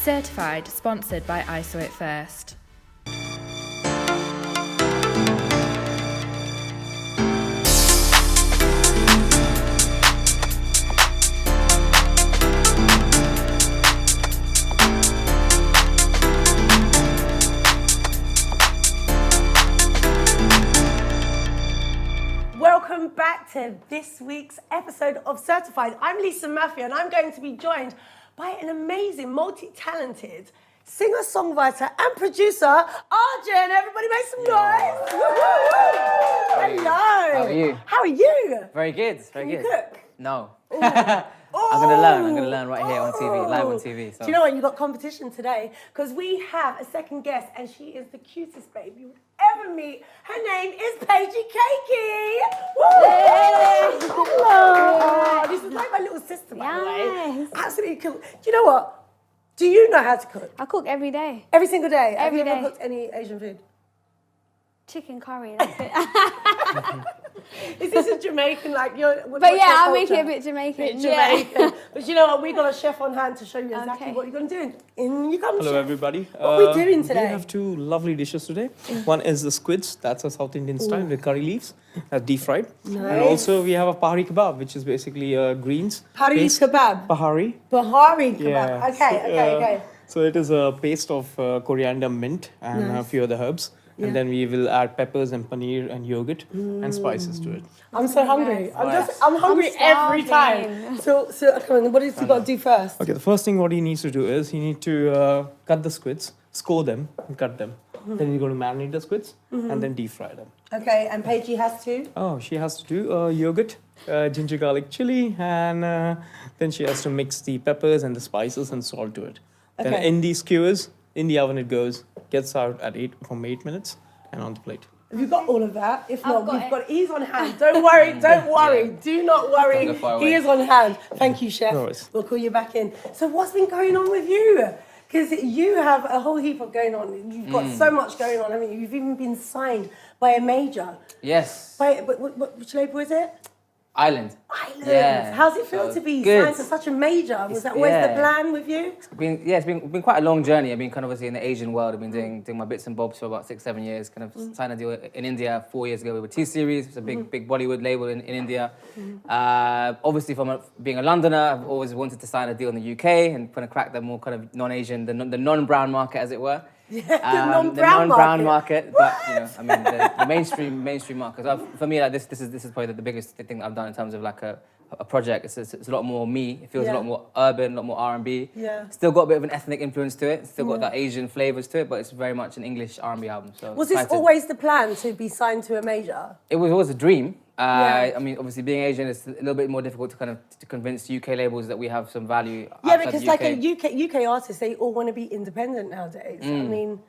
Certified, sponsored by I Saw It First. Welcome back to this week's episode of Certified. I'm Lisa Maffia and I'm going to be joined by an amazing, multi-talented singer-songwriter and producer, Arjun. Everybody make some noise. Hello. How are you? How are you? Very good, very Can you good. cook? No. Oh. I'm gonna learn right here on TV, live on TV. So. Do you know what? You got competition today because we have a second guest and she is the cutest babe you would ever meet. Her name is Paigey Cakey. Hello. Oh, this is like my little sister, by the way. Absolutely cool. Do you know what? Do you know how to cook? I cook every day. Every single day? Every Have you ever day. cooked any Asian food? Chicken curry, that's it. Is this a Jamaican, like, But yeah, I'll make it a bit Jamaican. Jamaican. But you know what? We got a chef on hand to show you exactly Okay. what you're going to do. In you come, Hello, chef. everybody. What are we doing today? We have two lovely dishes today. One is the squids, that's a South Indian style with curry leaves, that's deep fried. And also we have a pahari kebab, which is basically greens. Pahari paste- kebab? Pahari. Bahari kebab. Yeah. Okay. So it is a paste of coriander, mint, and a few other herbs. Yeah. And then we will add peppers and paneer and yogurt and spices to it. I'm so hungry. Yes. I'm hungry every starving. time. So come on, what has he got to do first? Okay, the first thing what he needs to do is he need to cut the squids, score them, and cut them. Then you're going to marinate the squids and then deep fry them. Okay, and Paigey has to? Oh, she has to do yogurt, ginger garlic chili, and then she has to mix the peppers and the spices and salt to it. Then Okay. in these skewers, in the oven it goes, gets out at 8 minutes, and on the plate. Have you got all of that? If I've not, got we've it. got he's on hand. Don't worry. Do not worry. Don't go far He away. is on hand. Thank you, chef. No worries. We'll call you back in. So what's been going on with you? Because you have a whole heap of going on. You've got so much going on. I mean, you've even been signed by a major. Yes. Which label is it? Island. Island. Yeah. How's it feel So to be good. signed to such a major? Was It's- that always the yeah. plan with you? It's been quite a long journey. I've been kind of obviously in the Asian world. I've been doing my bits and bobs for about 6-7 years. Kind of signed a deal in India 4 years ago with T-Series. It's a big Bollywood label in India. Obviously, being a Londoner, I've always wanted to sign a deal in the UK and kind of crack the more kind of non-Asian, the non-brown market, as it were. The The non-brown non-brown market. market, but you know, I mean, the mainstream market. So for me, like this is probably the biggest thing I've done in terms of like a project. It's a lot more me. It feels a lot more urban, a lot more R&B. Yeah. Still got a bit of an ethnic influence to it. Still got that Asian flavors to it, but it's very much an English R&B album. So Was this excited. always the plan to be signed to a major? It was always a dream. Yeah. I mean, obviously, being Asian, it's a little bit more difficult to convince UK labels that we have some value. Yeah, outside because the like UK. a UK artist, they all want to be independent nowadays. I mean,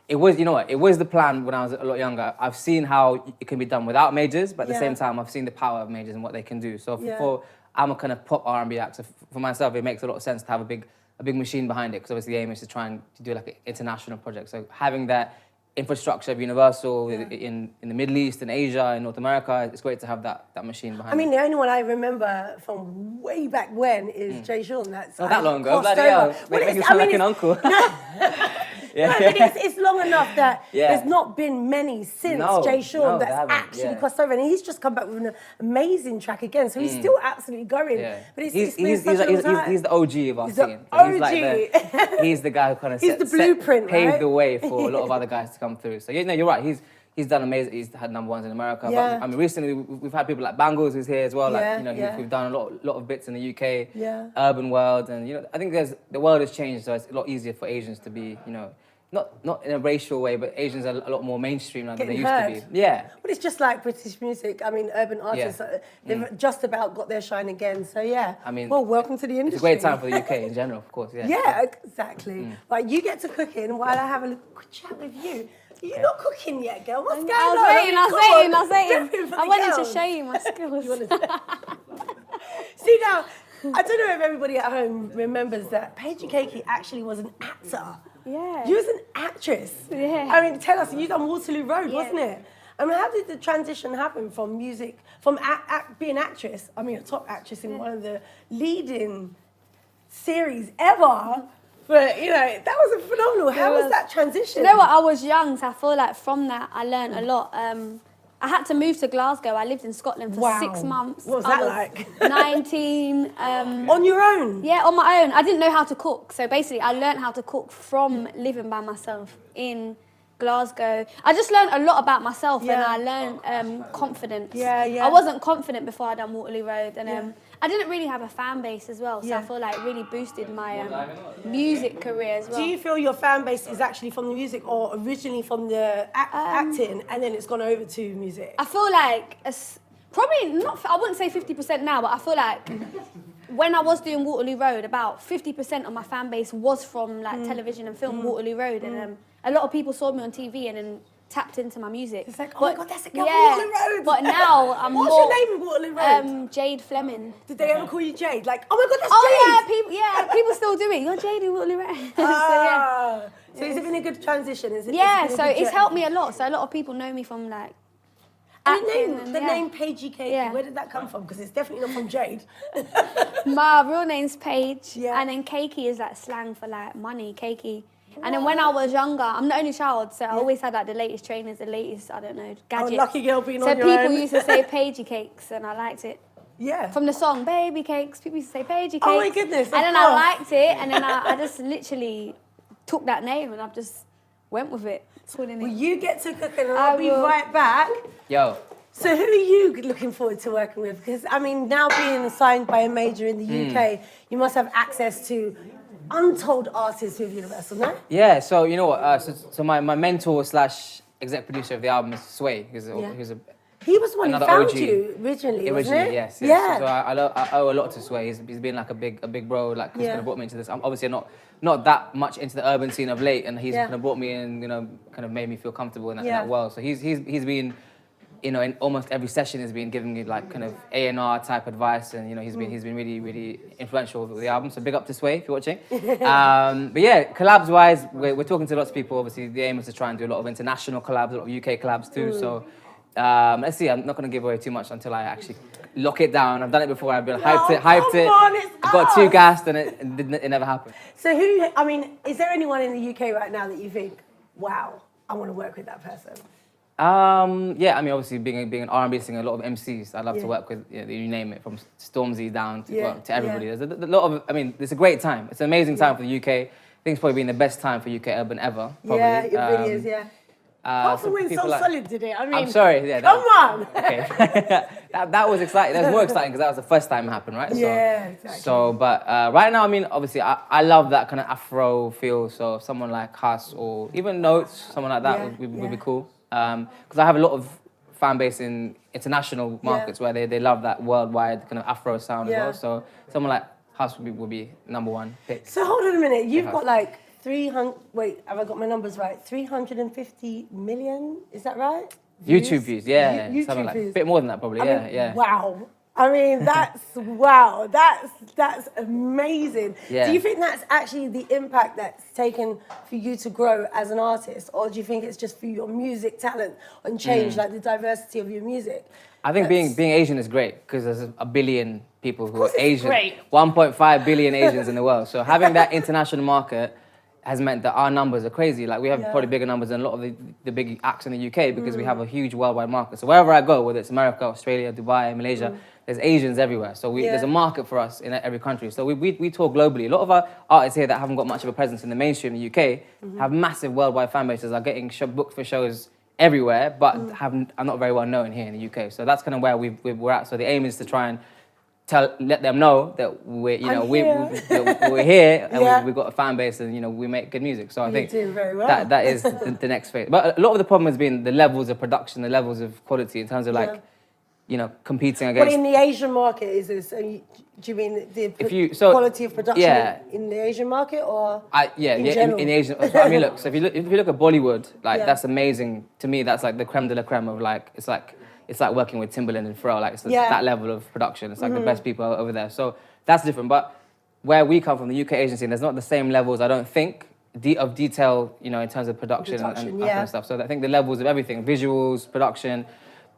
It was, you know what, it was the plan when I was a lot younger. I've seen how it can be done without majors, but at the Yeah. same time, I've seen the power of majors and what they can do. So Yeah. I'm a kind of pop R&B act. So for myself, it makes a lot of sense to have a big machine behind it, because obviously the aim is to try and do like an international project. So having that infrastructure of Universal in the Middle East, in Asia, in North America, it's great to have that machine behind I mean, it. the only one I remember from way back when is Jay Sean. That's Not that long ago, crossed bloody hell. over. Well, Make it's- you sound like it's- an uncle. No, but it's long enough that Yeah. there's not been many since No, Jay Sean no, that's there haven't, actually yeah. crossed over, and he's just come back with an amazing track again. So he's still absolutely going. Yeah. But it's been such a long time. He's the OG of our He's the scene. So He's, like OG. he's the guy who kind of He's the blueprint, paved right? the way for a lot of other guys to come through. So yeah, no, you're right. He's done amazing. He's had number ones in America. Yeah. But I mean, recently we've had people like Bangles who's here as well. Like Yeah, you know, yeah. we've done a lot of bits in the UK, Yeah. urban world, and you know, I think the world has changed, so it's a lot easier for Asians to be, you know, not in a racial way, but Asians are a lot more mainstream now than they Getting used heard. to be. Yeah. But it's just like British music. I mean, urban artists, they've just about got their shine again. So yeah. I mean, well, welcome to the industry. It's a great time for the UK in general, of course. Yeah. Yeah, exactly. Right, you get to cooking while I have a little chat with you. You're not cooking yet, girl. What's going on? I was waiting. For I the wanted girls. to show you my skills. See now, I don't know if everybody at home remembers that Paigey Cakey actually was an actor. Yeah. You was an actress. Yeah. I mean, tell us, you done Waterloo Road, Yeah. wasn't it? I mean, how did the transition happen from music, from being an actress, I mean, a top actress in one of the leading series ever, But, you know, that was a phenomenal. How was that transition? You know what? I was young, so I feel like from that I learned a lot. I had to move to Glasgow. I lived in Scotland for 6 months. What was that like? 19. On your own? Yeah, on my own. I didn't know how to cook. So basically, I learned how to cook from living by myself in Glasgow. I just learned a lot about myself and I learned confidence. I wasn't confident before I done Waterloo Road. And I didn't really have a fan base as well. So I feel like it really boosted my music career as well. Do you feel your fan base is actually from the music or originally from the acting and then it's gone over to music? I feel like, probably not, I wouldn't say 50% now, but I feel like when I was doing Waterloo Road, about 50% of my fan base was from like television and film, Waterloo Road. And a lot of people saw me on TV and then tapped into my music. It's like, oh my God, that's a girl from Waterloo Road. But now I'm What's your name in Waterloo Road? Jade Fleming. Did they ever call you Jade? Like, oh my God, that's Jade. Yeah, people still do it. You're Jade in Waterloo Road. So has it been a good transition? So it's helped me a lot. So a lot of people know me from like acting. The name Paigey Cakey, where did that come from? Because it's definitely not from Jade. My real name's Paige, and then Cakey is like slang for like money, cakey. And then when I was younger, I'm the only child, so I always had like the latest trainers, the latest, I don't know, gadgets. Oh, lucky girl being on your So own. people used to say Paigey Cakes, and I liked it. Yeah. From the song Baby Cakes, people used to say Paigey Cakes. Oh my goodness. And then I liked it, and then I just literally took that name and I just went with it. Well, you get to cook and I'll be right back. Yo. So who are you looking forward to working with? Because, I mean, now being signed by a major in the UK, you must have access to untold artists with Universal, no? Yeah, so you know what? So my mentor slash exec producer of the album is Sway. He was the one who found OG. you originally, wasn't it? Yes. Yeah. So I owe a lot to Sway. He's been like a big bro, like who's kind of brought me into this. I'm obviously not that much into the urban scene of late, and he's kind of brought me in, you know, kind of made me feel comfortable in that world. So he's been, you know, in almost every session has been giving me like kind of A&R type advice, and you know he's been really influential with the album. So big up to Sway if you're watching. But yeah, collabs wise, we're talking to lots of people. Obviously, the aim is to try and do a lot of international collabs, a lot of UK collabs too. So let's see. I'm not going to give away too much until I actually lock it down. I've done it before. I've been hyped it. Got too gassed, and it never happened. So is there anyone in the UK right now that you think, wow, I want to work with that person? Yeah, I mean, obviously being an R&B singer, a lot of MCs I'd love to work with, you name it, from Stormzy down to everybody. There's a lot of, I mean, it's a great time. It's an amazing time for the UK. I think it's probably been the best time for UK urban ever, probably. Yeah, it really is, Apart from when So Solid did it, I mean, I'm sorry, come on! Okay, that was exciting. That was more exciting because that was the first time it happened, right? Exactly. So, but right now, I mean, obviously, I love that kind of Afro feel. So someone like Huss or even Notes, someone like that would be cool. Because I have a lot of fan base in international markets where they love that worldwide kind of Afro sound as well. So someone like Huss would be number one pick. So hold on a minute, you've got like 300, wait, have I got my numbers right? 350 million, is that right? YouTube views, yeah. YouTube something like views. a bit more than that probably, yeah. Wow. I mean, that's amazing. Yeah. Do you think that's actually the impact that's taken for you to grow as an artist? Or do you think it's just for your music talent and change, like the diversity of your music? I think being Asian is great because there's a billion people who are Asian. Great. 1.5 billion Asians in the world. So having that international market has meant that our numbers are crazy. Like we have probably bigger numbers than a lot of the big acts in the UK because we have a huge worldwide market. So wherever I go, whether it's America, Australia, Dubai, Malaysia, there's Asians everywhere. So there's a market for us in every country. So we tour globally. A lot of our artists here that haven't got much of a presence in the mainstream in the UK have massive worldwide fan bases, are getting booked for shows everywhere, but are not very well known here in the UK. So that's kind of where we're at. So the aim is to try and let them know that we're here and we've got a fan base and we make good music. So I think doing very well. that is the next phase. But a lot of the problem has been the levels of production, the levels of quality in terms of competing against. What in the Asian market is this? Do you mean the quality of production in the Asian market or in Asian? So I mean, look. So if you look at Bollywood, that's amazing to me. That's like the creme de la creme of it's like working with Timbaland and Pharrell. Like it's that level of production. It's like the best people over there. So that's different. But where we come from, the UK agency, there's not the same levels. I don't think of detail, in terms of production and that kind of stuff. So I think the levels of everything, visuals, production.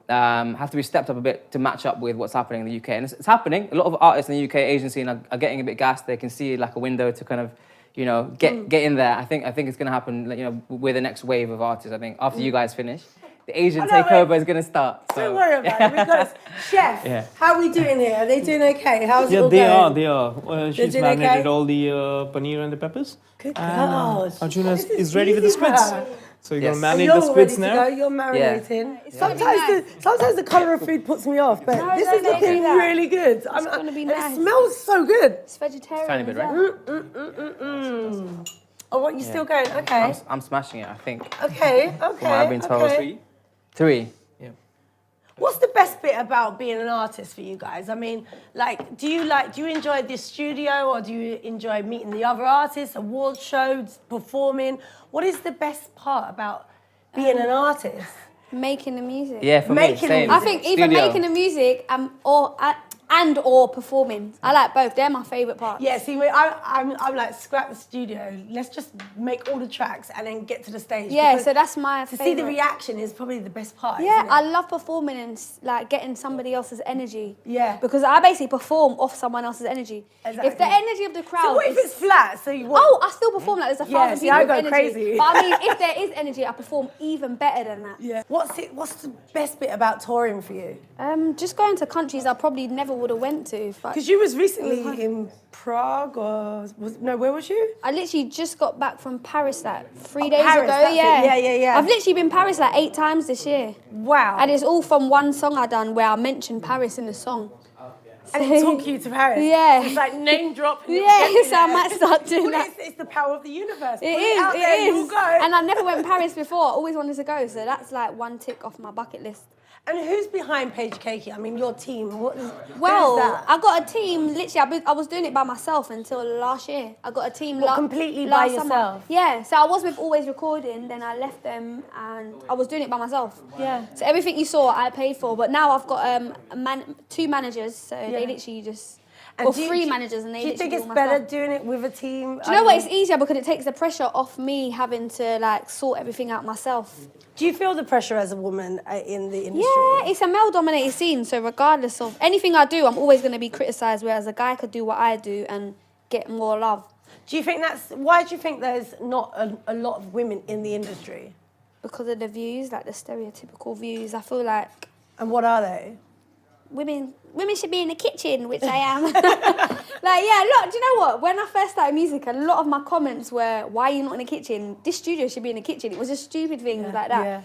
Have to be stepped up a bit to match up with what's happening in the UK. And it's happening. A lot of artists in the UK agency are getting a bit gassed. They can see like a window to kind of, you know, get in there. I think it's gonna happen. Like, you know, we're the next wave of artists. I think after you guys finish, the Asian takeover is gonna start. So. Don't worry about it. We've got Chef, how are we doing here? Are they doing okay? How's it all going? They are. She's doing marinated okay? all the paneer and the peppers. Good And God. Arjun This is ready with the easy for squids. her. So you're Yes. gonna And marinate the you're squids ready to now. go, you're marinating. Yeah. Sometimes the colour of food puts me off, but this is no, looking do that. really good. It's gonna be and nice. It smells so good. It's vegetarian. Tiny bit, as right? well. Oh, what, you still going? Okay. I'm smashing it. I think. Okay, From what I've been told. okay. 3. What's the best bit about being an artist for you guys? I mean, like, do you enjoy this studio, or do you enjoy meeting the other artists, award shows, performing? What is the best part about being an artist? Making the music. Yeah, for Making me, same. I think either Studio. making the music or performing. I like both. They're my favourite parts. Yeah, see, I'm like, scrap the studio. Let's just make all the tracks and then get to the stage. Yeah, because so that's my to favourite. see the reaction is probably the best part. Yeah, isn't it? I love performing and like getting somebody else's energy. Yeah. Because I basically perform off someone else's energy. Exactly. If the energy of the crowd So what if is... it's flat? So you want? Oh, I still perform like there's 1,000 see, people I with go energy. crazy. But I mean, if there is energy, I perform even better than that. Yeah. What's the best bit about touring for you? Just going to countries I probably never would have went to. Because you was recently in Prague, or where was you? I literally just got back from Paris like 3 days Paris, ago. that's it. Yeah. Yeah. I've literally been Paris like 8 times this year. Wow. And it's all from one song I done where I mentioned Paris in the song. And it took you to Paris. Yeah. It's like name drop. Yeah, so I might start doing Well, that. it's the power of the universe. It Put is, out there, it you'll is. go. And I never went to Paris before. I always wanted to go, so that's like one tick off my bucket list. And who's behind Paigey Cakey? I mean, your team. Well, who's that? I got a team. Literally, I was doing it by myself until last year. I got a team. Completely by last summer. yourself? Yeah. So I was with Always Recording. Then I left them, and I was doing it by myself. Yeah. So everything you saw, I paid for. But now I've got 2 managers. So they literally just. And Or do you- 3 managers, and they Do you think literally it's do all my better stuff. doing it with a team? Do you know what? It's easier because it takes the pressure off me having to like sort everything out myself. Do you feel the pressure as a woman in the industry? Yeah, it's a male-dominated scene, so regardless of anything I do, I'm always going to be criticised, whereas a guy could do what I do and get more love. Do you think why do you think there's not a lot of women in the industry? Because of the views, like the stereotypical views. I feel like And what are they? women should be in the kitchen, which I am. Like, yeah, look, do you know what? When I first started music, a lot of my comments were, why are you not in the kitchen? This studio should be in the kitchen. It was just stupid things like that. Yeah.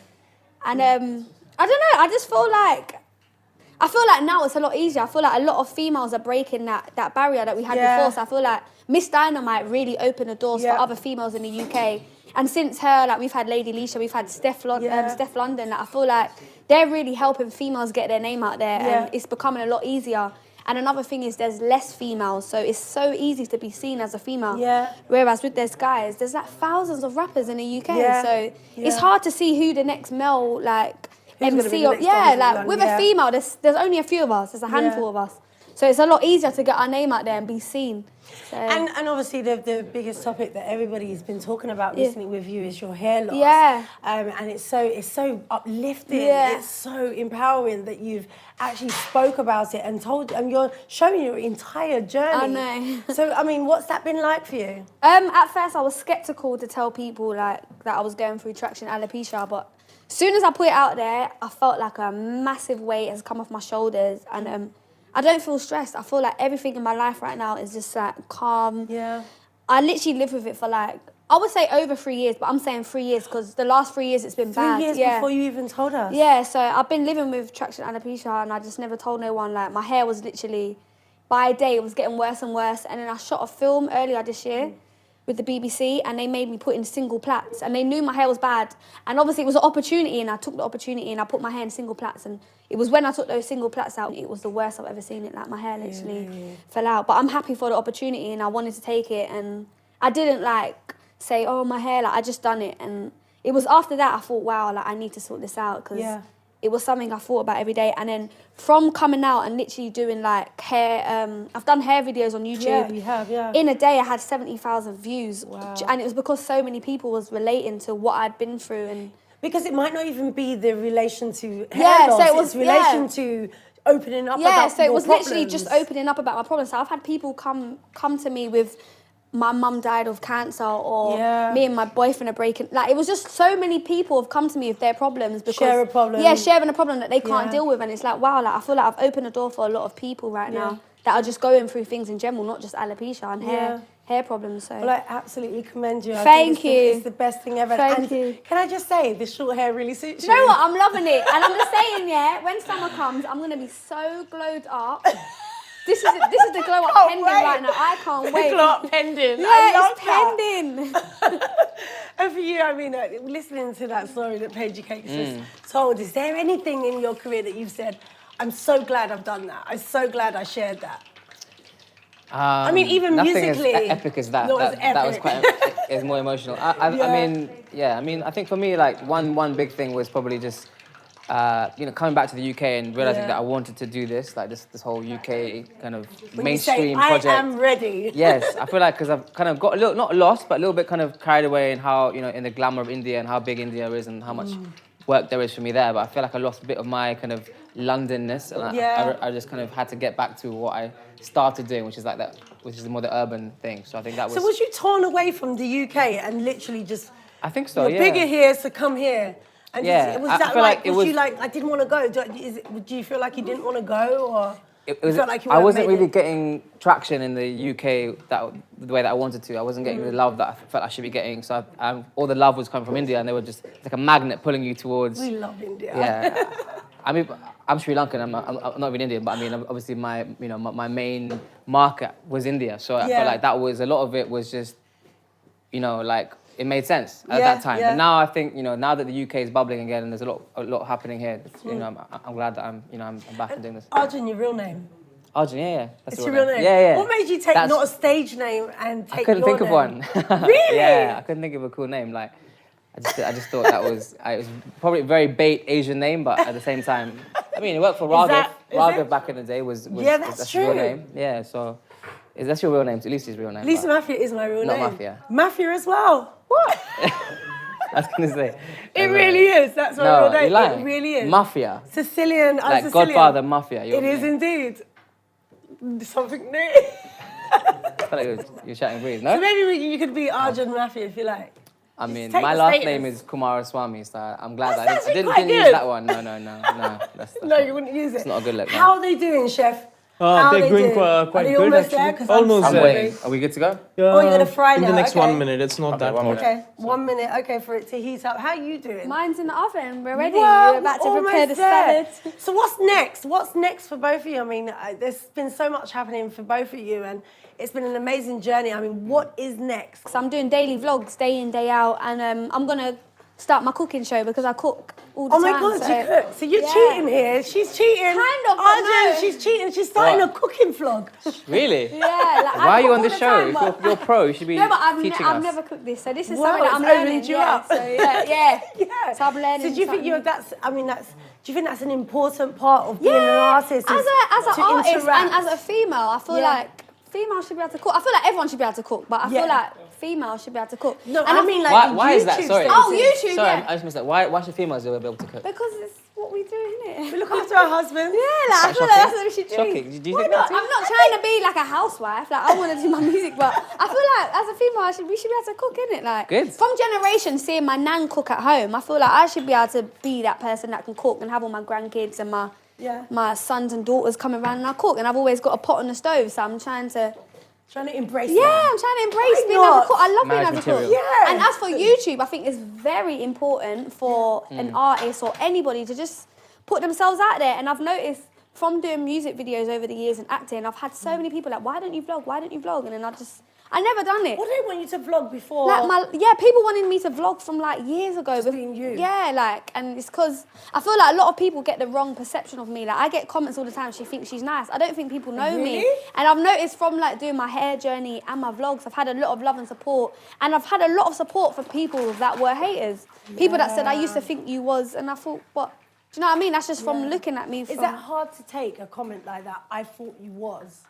And I don't know, I just feel like now it's a lot easier. I feel like a lot of females are breaking that barrier that we had before. So I feel like Miss Dynamite really opened the doors for other females in the UK. And since her, like, we've had Lady Leisha, we've had Steph London. Like, I feel like they're really helping females get their name out there, and it's becoming a lot easier. And another thing is there's less females, so it's so easy to be seen as a female. Yeah. Whereas with those guys, there's like thousands of rappers in the UK, Yeah. so it's hard to see who the next male like Who's gonna be MC the or next Thomas with Young, a female, there's only a few of us. There's a handful of us, so it's a lot easier to get our name out there and be seen. So, And obviously the biggest topic that everybody's been talking about recently with you is your hair loss. Yeah. And it's so uplifting. Yeah. It's so empowering that you've actually spoke about it and you're showing your entire journey. I know. So I mean, what's that been like for you? At first I was skeptical to tell people like that I was going through traction alopecia, but as soon as I put it out there, I felt like a massive weight has come off my shoulders, and I don't feel stressed. I feel like everything in my life right now is just like calm. Yeah. I literally live with it for like, I would say over 3 years, but I'm saying 3 years because the last 3 years it's been 3 bad. years Yeah. before you even told us. Yeah, so I've been living with traction alopecia, and I just never told no one. Like, my hair was literally, by day, it was getting worse and worse. And then I shot a film earlier this year with the BBC, and they made me put in single plaits, and they knew my hair was bad. And obviously it was an opportunity, and I took the opportunity, and I put my hair in single plaits. And it was when I took those single plaits out, it was the worst I've ever seen it. Like, my hair literally fell out. But I'm happy for the opportunity, and I wanted to take it. And I didn't like say, oh, my hair, like, I just done it. And it was after that I thought, wow, like, I need to sort this out, because it was something I thought about every day. And then from coming out and literally doing like hair, I've done hair videos on YouTube. Yeah, you have, yeah. In a day I had 70,000 views. Wow. And it was because so many people was relating to what I'd been through. And Because it might not even be the relation to hair Yeah, loss, so it was- it's relation to opening up yeah, about so it your was literally problems. just opening up about my problems. So I've had people come to me with my mum died of cancer, or me and my boyfriend are breaking. Like, it was just so many people have come to me with their problems because share a problem. Yeah, sharing a problem that they can't deal with, and it's like, wow, like I feel like I've opened a door for a lot of people right now that are just going through things in general, not just alopecia and hair problems. So well, I absolutely commend you. Thank you. It's the best thing ever. Thank you. Can I just say, this short hair really suits you. You know what? I'm loving it, and I'm just saying, when summer comes, I'm gonna be so glowed up. This is the glow up pending right now. I can't wait. The glow up pending. Yeah, it's pending. And for you, I mean, listening to that story that Paigey Cakey just told, is there anything in your career that you've said, I'm so glad I've done that. I'm so glad I shared that. I mean, even musically. Nothing as epic as that. That was quite. It's more emotional. I mean, I think for me, like one big thing was probably just. Coming back to the UK and realizing that I wanted to do this, like this whole UK kind of mainstream project. I am ready. Yes, I feel like because I've kind of got a little, not lost, but a little bit kind of carried away in how, in the glamour of India and how big India is and how much work there is for me there. But I feel like I lost a bit of my kind of Londonness, and I just kind of had to get back to what I started doing, which is like that, which is more the urban thing. So I think that was. So was you torn away from the UK and literally just? I think so. You're bigger here, so come here. And was that like, was you like, I didn't want to go? Do you feel like you didn't want to go, or you felt like you I wasn't really getting traction in the UK the way that I wanted to. I wasn't getting the love that I felt I should be getting. So all the love was coming from India, and they were just like a magnet pulling you towards. We love India. Yeah, I mean, I'm Sri Lankan. I'm not even Indian, but I mean, obviously my main market was India. So I felt like that was a lot of it was just, like. It made sense at that time. But now I think, now that the UK is bubbling again and there's a lot happening here, I'm glad that I'm back and doing this. Arjun, your real name? Arjun, yeah. That's it's your real name? Yeah. What made you take not a stage name and take your name? I couldn't think of one. Really? Yeah, I couldn't think of a cool name. Like, I just thought it was probably a very bait Asian name, but at the same time, I mean, it worked for Raghav. Raghav back in the day was that's true. His real name. Yeah, so that's your real name. At least his real name. Lisa Maffia is my real name. Not Maffia. Maffia as well. What? I was going to say. It really is. That's my real name. Lying. It really is. Maffia. Sicilian. Like Sicilian. Godfather Maffia. It is indeed. Something new. I feel like you're chatting breeze, no? So maybe you could be Arjun Maffia if you like. I mean, my last name is Kumaraswamy, so I'm glad I didn't use that one. No. No, you wouldn't use it. It's not a good look. How are they doing, Chef? They're going quite good, almost actually. There? Almost I'm there. waiting. Are we good to go? Oh, you're going to fry now? In the next 1 minute. It's not that hot. Okay, 1 minute. Okay, for it to heat up. How are you doing? Mine's in the oven. We're ready. Well, we're about to prepare the salad. So what's next? What's next for both of you? I mean, there's been so much happening for both of you, and it's been an amazing journey. I mean, what is next? So I'm doing daily vlogs, day in, day out, and I'm going to start my cooking show because I cook all the time. Oh my God, you cook. So you're cheating here. She's cheating. Kind of, but Arjun, no. she's cheating. She's starting a cooking vlog. Really? Yeah. Like, why are you on this show? If you're pro, you should be teaching us. I've never cooked this, so this is Wow, something that I'm it's learning. opened you up. So yeah. So I'm learning. So do you think something. do you think that's an important part of being an artist? As an artist interact? and as a female, I feel like females should be able to cook. I feel like everyone should be able to cook, but I feel like females should be able to cook. No, and I mean like why is that? Sorry. YouTube. Sorry, I just missed that. Why should females be able to cook? Because it's what we do, isn't it? We look after our husbands. Yeah, like I feel like that's what we should do. Shocking. Do you Why think not? that too? I'm not trying to be like a housewife. Like I want to do my music, but I feel like as a female, we should be able to cook, innit? Like Good. From generations, seeing my nan cook at home, I feel like I should be able to be that person that can cook and have all my grandkids and my sons and daughters coming around and I cook. And I've always got a pot on the stove, so I'm trying to embrace I'm trying to embrace being as a cook. I love being as a cook. Yeah. And as for YouTube, I think it's very important for an artist or anybody to just put themselves out there. And I've noticed from doing music videos over the years and acting, I've had so many people like, why don't you vlog? Why don't you vlog? And then I never done it. What do they want you to vlog before? People wanted me to vlog from like years ago. Just being you. Yeah, and it's because I feel like a lot of people get the wrong perception of me. Like I get comments all the time, she thinks she's nice. I don't think people know me. And I've noticed from like doing my hair journey and my vlogs, I've had a lot of love and support. And I've had a lot of support for people that were haters. People that said, I used to think you was, and I thought, what? Do you know what I mean? That's just from looking at me. Is that hard to take, a comment like that? I thought you was.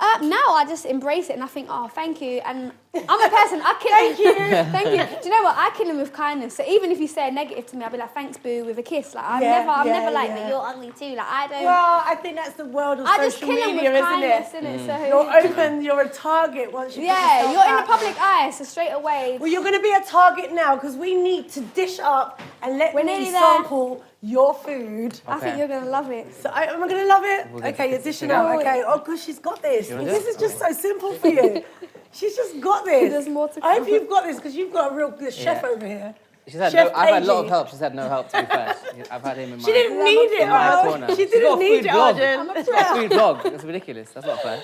Now I just embrace it and I think, oh, thank you. And I'm a person, I kill him. Thank you. Thank you. Do you know what? I kill him with kindness. So even if you say a negative to me, I'll be like, thanks, boo, with a kiss. Like, I'm never like, but you're ugly too. Like, I don't. Well, I think that's the world of social media, isn't it? So You're open, you're a target once you put yourself you're in out the public eye, so straight away. Well, you're going to be a target now because we need to dish up and let me sample your food. I think you're going to love it. So am I going to love it? Okay, you're dishing up. Okay. Oh, gosh, she's got this. This is just so simple for you. She's just got this. There's more to come. I hope you've got this because you've got a real good chef over here. She's had Chef I've had a lot Paigey. of help. She's had no help, to be fair. I've had him in my... She didn't need it, corner. She didn't need it, Arjun. She's got a food blog. That's ridiculous. That's not fair.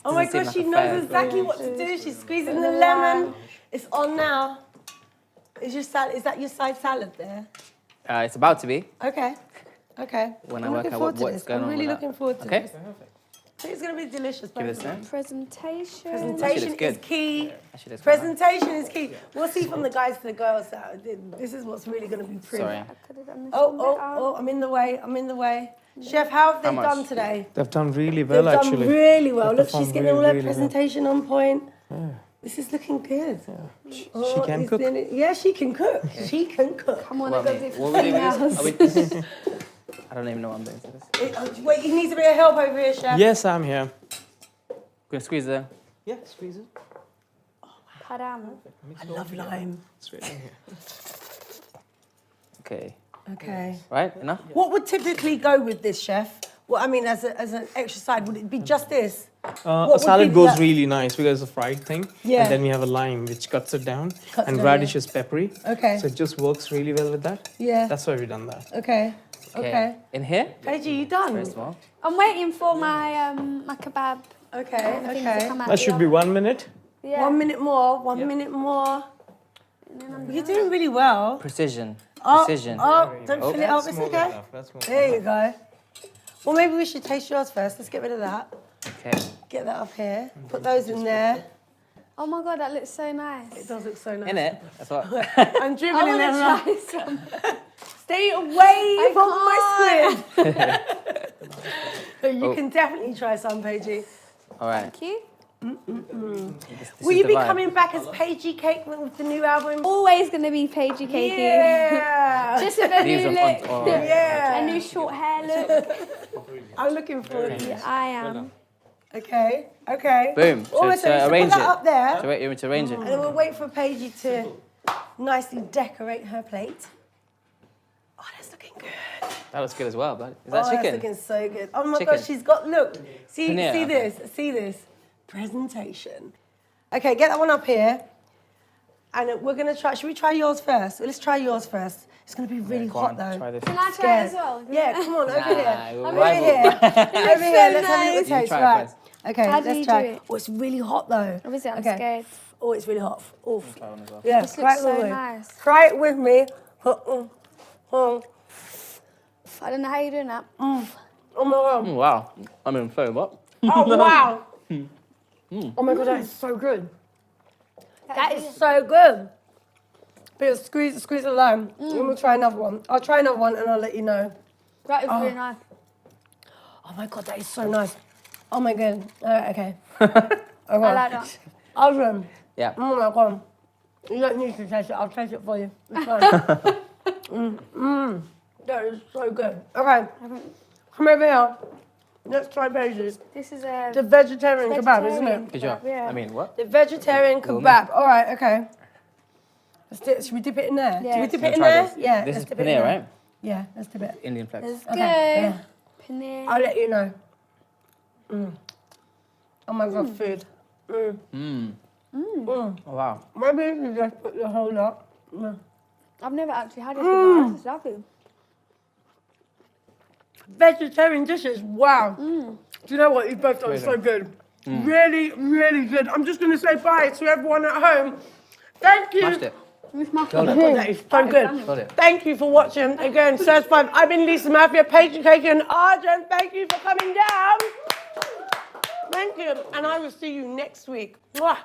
Oh my Doesn't gosh, seem she like a knows fair exactly what to do. She's squeezing the lemon. It's on now. Is that your side salad there? It's about to be. Okay. When I I'm work looking out forward to what's this. going I'm on really with looking forward to Okay. this. I think it's going to be delicious. Give it a both of sec. them. Presentation. Presentation good. is key. Actually, that's fine. Presentation is key. We'll see from the guys to the girls that this is what's really going to be pretty. Sorry. I could have done this Oh, I'm in the way. Chef, how have they much? done today? They've done really well, They've actually. done really well. They Look, she's performed getting all really, her really well. presentation on point. This is looking good. She Oh, can he's cook. doing it. Yeah, she can cook. She can cook. Come on, What I about got me? this. What are we doing with this? I don't even know what I'm doing to this. Wait, you need a bit of help over here, Chef. Yes, I'm here. Gonna squeeze there. Yeah, squeeze it. Padam. I love lime. Straight in here. Okay. Okay. Right? Enough? What would typically go with this, Chef? Well, I mean, as an extra side, would it be just this? A would salad be goes that- really nice because it's a fried thing. Yeah. And then we have a lime which cuts it down. Cuts and it down, radish is peppery. Okay. So it just works really well with that. Yeah. That's why we've done that. Okay. Okay. In here? Paigey, you done? Very small. I'm waiting for my my kebab. Okay. things to Okay. come out That the should be oven. 1 minute. Yeah. 1 minute more. 1 minute more. You're doing really well. Precision. Oh, Precision. Oh, don't Oh. fill it up. It's okay. That's more There you go. Well, maybe we should taste yours first. Let's get rid of that. Okay. Get that up here. Put those in there. Oh my god, that looks so nice. It does look so nice. In it. That's what. I'm I dribbling want them to up. try some. Stay away from my squid. You can definitely try some, Paigey. All right. Thank you. This Will is you the be vibe. coming back as Paigey Cake with the new album? Always gonna be Paigey Cakey. Yeah. Just with a These new are look. on- Yeah. A new short hair look. I'm looking forward to it. Yeah, I am. Okay. Okay. Boom. Almost So ready. to So arrange put it. that up there. So wait, you want to arrange it? And then we'll wait for Paigey to nicely decorate her plate. Oh, that's looking good. That looks good as well, bud. Is that That's chicken? looking so good. Oh my Chicken. gosh, she's got, look. See Paneer, okay. this. Presentation. Okay, get that one up here. And we're going to try, should we try yours first? Let's try yours first. It's going to be really Go hot on, though. try this. Can I try Scared. it as well? Yeah, come on, over here. we're Over rival. here. Over here, let's have a nice. little You taste. try it Right. first. Okay, How do let's you try. do it? Oh, it's really hot though. Obviously, I'm Okay. scared. Oh, it's really hot. Oof. Try one as well. Yeah, This try looks it with so me. nice. Try it with me. Oh I don't know how you're doing that. my god. Wow. I'm in flow, what? Oh wow. Oh my god, that is so good. That is so good. But squeeze the lime. We'll try another one. I'll try another one and I'll let you know. That is really nice. Oh my god, that is so nice. Oh my god. Okay. I like that. Arjun. Yeah. Oh my god. You don't need to taste it. I'll taste it for you. It's fine. That is so good. Okay. Come over here. Let's try Paigey's. This is a The vegetarian kebab, isn't it? Good job. Yeah. I mean, what? The vegetarian kebab. All right, okay. Should we dip it in there? Yeah. Should we dip Wanna it in try there? this? Yeah. This let's is dip it in paneer, there. right? Yeah, let's dip it. Indian flex. Let's go. Okay, yeah. Paneer. I'll let you know. Oh my god, food. Oh, wow. Maybe you just put the whole lot. I've never actually had it before. It's lovely. Vegetarian dishes, wow. Do you know what? You both done so good. Really, really good. I'm just going to say bye to everyone at home. Thank you. Smashed it. That is so good. Got it. Thank you for watching. Again, Search 5. I've been Lisa Maffia, Paigey Cakey and Arjun. Thank you for coming down. Thank you. And I will see you next week. Mwah.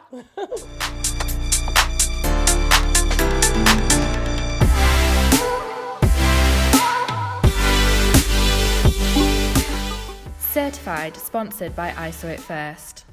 Certified Classified, sponsored by I Saw It First.